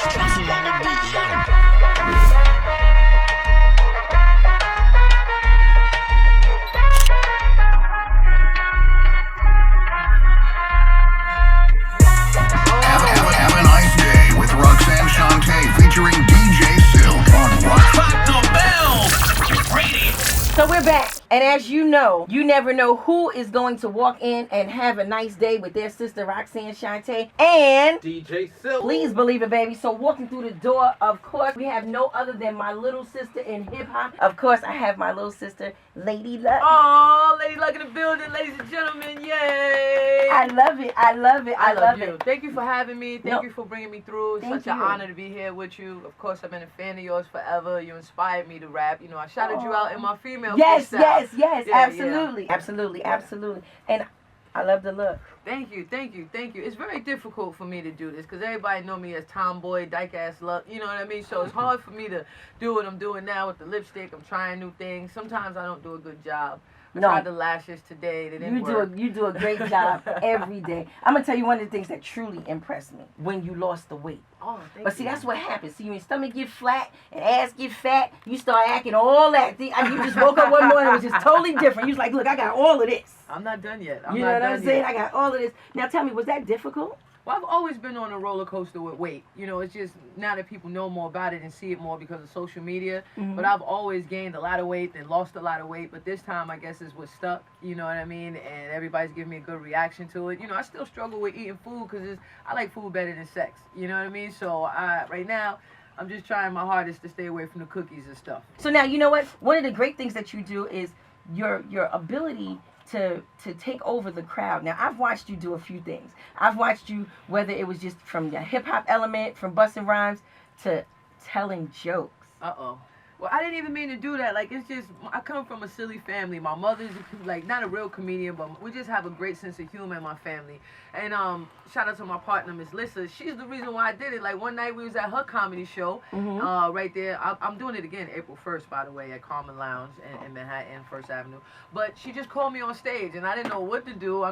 Have a nice day with Roxanne Shante featuring DJ Silk on Rock the Bell Radio. So we're back, and as you know, you never know who is going to walk in and have a nice day with their sister Roxanne Shante and DJ Silk. Please believe it, baby. So walking through the door, of course, we have no other than my little sister in hip hop. Of course, I have my little sister, Lady Luck. Oh, Lady Luck in the building, ladies and gentlemen, yay! I love it. I love it. I love you. it. Thank you for having me. Thank you for bringing me through. It's such an you. honor to be here with you. Of course, I've been a fan of yours forever. You inspired me to rap. You know, I shouted you out in my female freestyle. Yes, Yeah, absolutely. yeah. Absolutely. And I love the look. Thank you. It's very difficult for me to do this because everybody know me as tomboy, dyke-ass Luck. You know what I mean? So it's hard for me to do what I'm doing now with the lipstick. I'm trying new things. Sometimes I don't do a good job. I tried the lashes today. They didn't work. You do a great job every day. I'm going to tell you one of the things that truly impressed me when you lost the weight. Oh, but see, that's what happens. See, when your stomach get flat and ass get fat, you start acting all that. You just woke up one morning, it was just totally different. You was like, look, I got all of this. I'm not done yet. You know what I'm saying? I got all of this. Now tell me, was that difficult? Well, I've always been on a roller coaster with weight. You know, it's just now that people know more about it and see it more because of social media. Mm-hmm. But I've always gained a lot of weight and lost a lot of weight. But this time, I guess, is what stuck. You know what I mean? And everybody's giving me a good reaction to it. You know, I still struggle with eating food because I like food better than sex. You know what I mean? So right now, I'm just trying my hardest to stay away from the cookies and stuff. So now, you know what? One of the great things that you do is your ability to take over the crowd. Now, I've watched you do a few things. I've watched you, whether it was just from the hip-hop element, from busting rhymes, to telling jokes. Uh-oh. Well, I didn't even mean to do that. Like, it's just, I come from a silly family. My mother's, like, not a real comedian, but we just have a great sense of humor in my family. And shout out to my partner, Miss Lissa. She's the reason why I did it. Like, one night we was at her comedy show, right there. I'm doing it again April 1st, by the way, at Carmen Lounge in Manhattan, 1st Avenue. But she just called me on stage, and I didn't know what to do.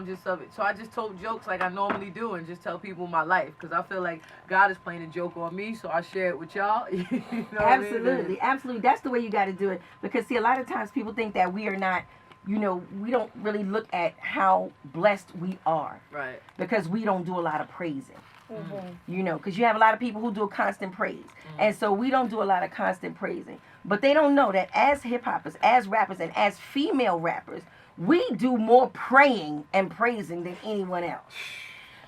So I just told jokes like I normally do and just tell people my life. Because I feel like God is playing a joke on me, so I share it with y'all. You know Absolutely. That's the way you got to do it. Because, see, a lot of times people think that we are not, you know, we don't really look at how blessed we are. Right. Because we don't do a lot of praising. Mm-hmm. You know, because you have a lot of people who do constant praise. Mm-hmm. And so we don't do a lot of constant praising. But they don't know that as hip-hoppers, as rappers, and as female rappers, we do more praying and praising than anyone else.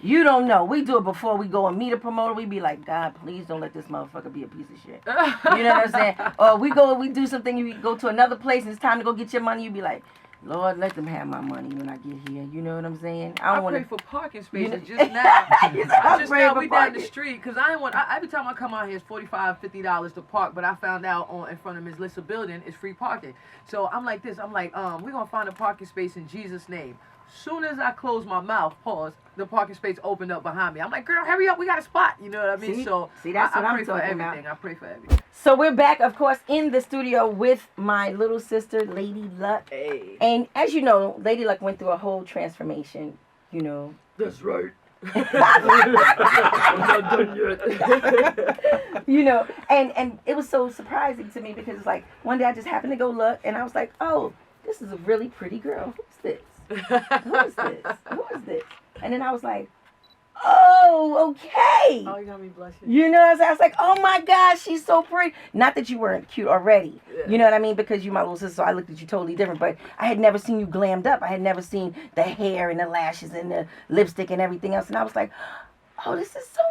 You don't know. We do it before we go and meet a promoter. We be like, God, please don't let this motherfucker be a piece of shit. You know what I'm saying? Or we do something, you go to another place and it's time to go get your money. You be like, Lord, let them have my money when I get here. You know what I'm saying? I pray for parking spaces just now. Just now we down the street because every time I come out here it's $45, $50 to park, but I found out in front of Ms. Lissa building it's free parking. So I'm like, we're gonna find a parking space in Jesus' name. Soon as I close my mouth, pause, the parking space opened up behind me. I'm like, girl, hurry up, we got a spot. You know what I mean? See, that's what I'm talking about. I pray for everything. So we're back, of course, in the studio with my little sister, Lady Luck. Hey. And as you know, Lady Luck went through a whole transformation, you know. That's right. I'm not done yet. You know, and it was so surprising to me because it's like, one day I just happened to go look, and I was like, oh, this is a really pretty girl. Who's this? Who is this? And then I was like, oh, okay. Oh, you got me blushing. You know what I'm saying? I was like, oh my God, she's so pretty. Not that you weren't cute already. Yeah. You know what I mean? Because you're my little sister, so I looked at you totally different. But I had never seen you glammed up. I had never seen the hair and the lashes and the lipstick and everything else. And I was like, oh, this is so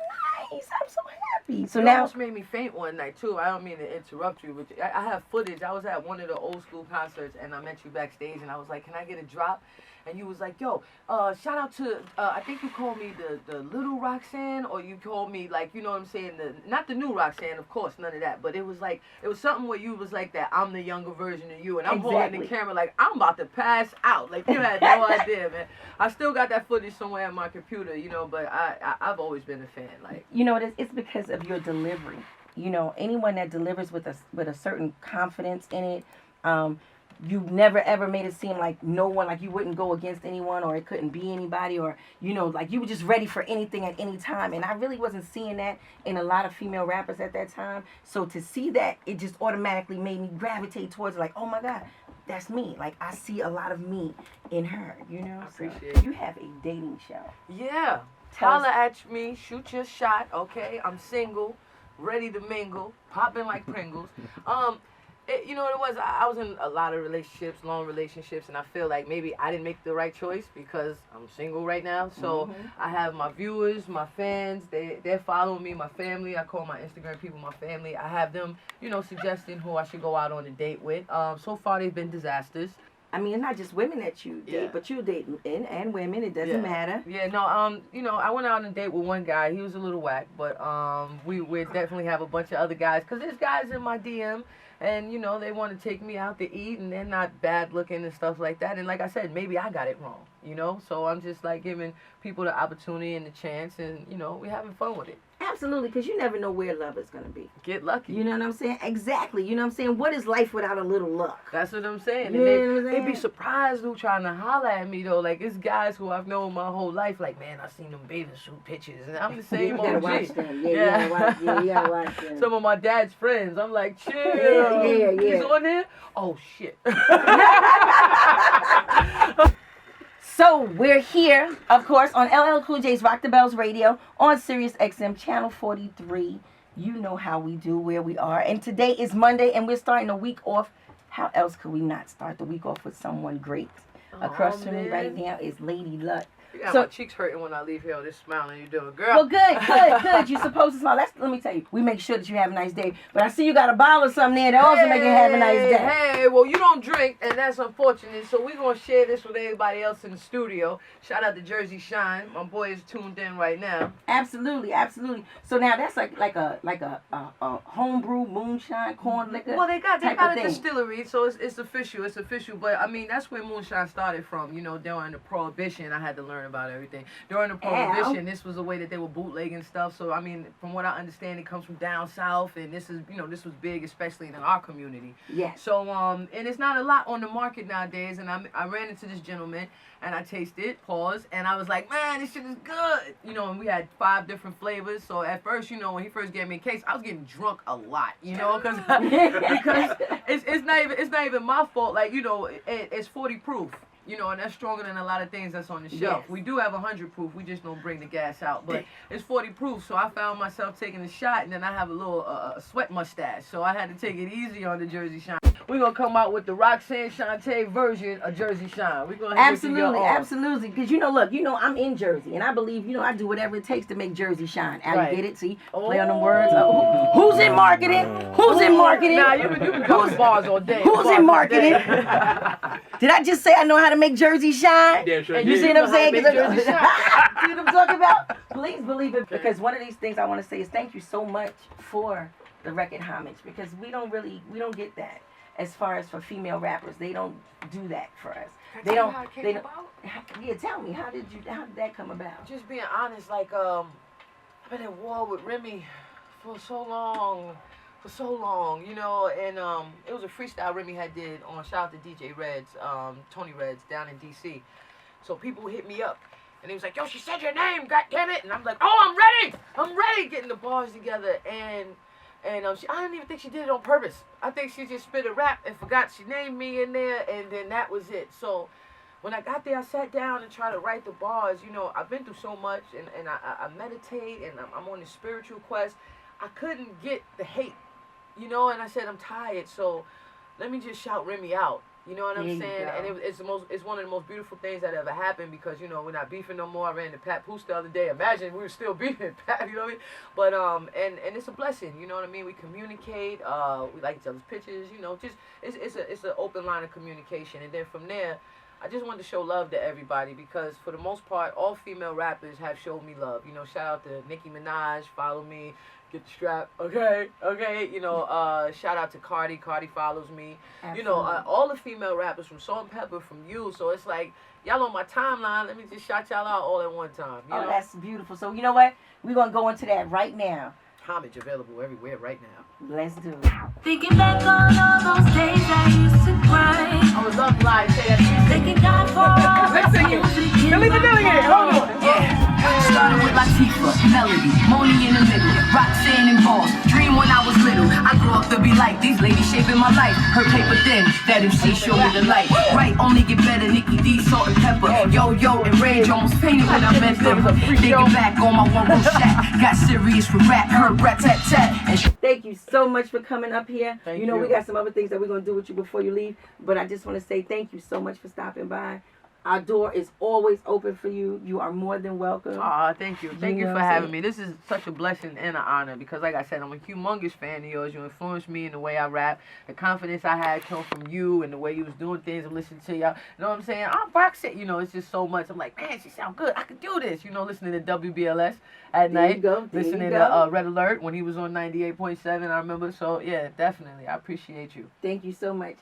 nice. I'm so happy. So now, almost made me faint one night too. I don't mean to interrupt you, but I have footage. I was at one of the old school concerts and I met you backstage and I was like, can I get a drop? And you was like, yo, shout out to, I think you called me the little Roxanne, or you called me, like, you know what I'm saying, not the new Roxanne, of course, none of that, but it was like, it was something where you was like that, I'm the younger version of you, and I'm holding the camera like, I'm about to pass out, like, you had no idea, man. I still got that footage somewhere on my computer, you know, but I've always been a fan, like. You know, it's because of your delivery. You know, anyone that delivers with a certain confidence in it, you never ever made it seem like no one, like you wouldn't go against anyone or it couldn't be anybody, or, you know, like you were just ready for anything at any time. And I really wasn't seeing that in a lot of female rappers at that time. So to see that, it just automatically made me gravitate towards like, oh my God, that's me. Like I see a lot of me in her, you know? I appreciate it. You have a dating show. Yeah. Holla at me, shoot your shot, okay? I'm single, ready to mingle, popping like Pringles. You know what it was? I was in a lot of relationships, long relationships, and I feel like maybe I didn't make the right choice because I'm single right now. So I have my viewers, my fans, they're following me, my family. I call my Instagram people my family. I have them, you know, suggesting who I should go out on a date with. So far, they've been disasters. I mean, it's not just women that you date, but you date men and women. It doesn't matter. Yeah, no, you know, I went out on a date with one guy. He was a little whack, but we definitely have a bunch of other guys. Because there's guys in my DM, and, you know, they want to take me out to eat, and they're not bad looking and stuff like that. And like I said, maybe I got it wrong, you know? So I'm just, like, giving people the opportunity and the chance, and, you know, we're having fun with it. Absolutely, because you never know where love is going to be. Get lucky. You know what I'm saying? Exactly. You know what I'm saying? What is life without a little luck? That's what I'm saying. You know what I'm They'd saying? be surprised who trying to holler at me, though. Like, it's guys who I've known my whole life. Like, man, I seen them bathing suit pictures. And I'm the same You gotta OG. watch them. Yeah, you gotta watch them. Some of my dad's friends. I'm like, chill. Yeah. He's on there? Oh, shit. So we're here, of course, on LL Cool J's Rock the Bells Radio on Sirius XM Channel 43. You know how we do, where we are. And today is Monday, and we're starting the week off. How else could we not start the week off with someone great? Across from me right now is Lady Luck. You got So- my cheeks hurting when I leave here. This smiling you doing, girl. Well, good. You're supposed to smile. Let me tell you, we make sure that you have a nice day. But I see you got a bottle of something there that also make you have a nice day. Hey, well, you don't drink, and that's unfortunate. So we're going to share this with everybody else in the studio. Shout out to Jersey Shine. My boy is tuned in right now. Absolutely. So now that's like a homebrew moonshine corn liquor. Well, they got type a of thing. distillery, so it's official. It's official. But, I mean, that's where moonshine started from. You know, during the Prohibition, I had to learn about everything. During the Prohibition, this was a way that they were bootlegging stuff. So, I mean, from what I understand, it comes from down south, and this was big, especially in our community. Yes. So, and it's not a lot on the market nowadays. And I ran into this gentleman, and I tasted, and I was like, man, this shit is good. You know, and we had 5 different flavors. So at first, you know, when he first gave me a case, I was getting drunk a lot, you know, because it's not even my fault. Like, you know, it's 40 proof. You know, and that's stronger than a lot of things that's on the shelf. Yes. We do have 100 proof. We just don't bring the gas out. But it's 40 proof, so I found myself taking a shot, and then I have a little sweat mustache. So I had to take it easy on the Jersey Shine. We're going to come out with the Roxanne Shante version of Jersey Shine. We're going to Absolutely. Because, you know, look, you know, I'm in Jersey, and I believe, you know, I do whatever it takes to make Jersey shine. Right. Get it? See? Play on them words. Who's in marketing? Who's in marketing? Nah, you can dropping bars all day. Who's in marketing? Did I just say I know how to make Jersey shine? Damn sure And You did. see what I'm saying? Make Jersey shine. See what I'm talking about? Please believe it. Because one of these things I want to say is thank you so much for the record homage, because we don't get that as far as for female rappers. They don't do that for us. They don't. How it came They don't. about? Yeah, tell me, how did that come about? Just being honest, like, I've been at war with Remy for so long, you know, and it was a freestyle Remy had did on, shout out to DJ Reds, Tony Reds down in DC. So people hit me up, and he was like, yo, she said your name, god damn it, and I'm like, oh, I'm ready, getting the bars together, and I didn't even think she did it on purpose. I think she just spit a rap and forgot she named me in there, and then that was it. So when I got there, I sat down and tried to write the bars. You know, I've been through so much, and I meditate, and I'm on this spiritual quest. I couldn't get the hate, you know, and I said, I'm tired, so let me just shout Remy out. You know what I'm saying? And it's one of the most beautiful things that ever happened, because, you know, we're not beefing no more. I ran into Pat Poose the other day. Imagine we were still beefing, Pat, you know what I mean? But, and it's a blessing, you know what I mean? We communicate, we like each other's pictures, you know, just, it's an open line of communication. And then from there, I just wanted to show love to everybody, because for the most part, all female rappers have showed me love. You know, shout out to Nicki Minaj, follow me, get the strap, okay, you know, shout out to Cardi follows me. Absolutely. You know, all the female rappers, from Salt and Pepper, from you, so it's like, y'all on my timeline, let me just shout y'all out all at one time, you know? That's beautiful. So you know what? We're going to go into that right now. homage available everywhere right now. Let's do it. Thinking back on all those days I used to cry. I was up live, say that music. Thanking God for all the music in Billy my Vanilli, life. hold on. Yeah, started with Latifah, Melody, Moni in the middle, Roxanne and Boss. Dream when I was little, I grew up to be like these ladies shaping my life. Her paper thin, that MC show me the light. Right, only get better, Nikki D, Salt and Pepper. Yo, and Rage almost fainted when I met them. Thinking back on my one room shack, got serious with rap, heard rat tat tat. And Thank you so much for coming up here. Thank You know, you. we got some other things that we're going to do with you before you leave, but I just want to say thank you so much for stopping by. Our door is always open for you. You are more than welcome. Aw, thank you. Thank you know for what I'm having saying? me. This is such a blessing and an honor because, like I said, I'm a humongous fan of yours. You influenced me in the way I rap. The confidence I had came from you and the way you was doing things and listening to y'all. You know what I'm saying? I'm Roxanne. You know, it's just so much. I'm like, man, she sound good. I could do this. You know, listening to WBLS at There you night. go. There you Listening go. to Red Alert when he was on 98.7, I remember. So, yeah, definitely. I appreciate you. Thank you so much.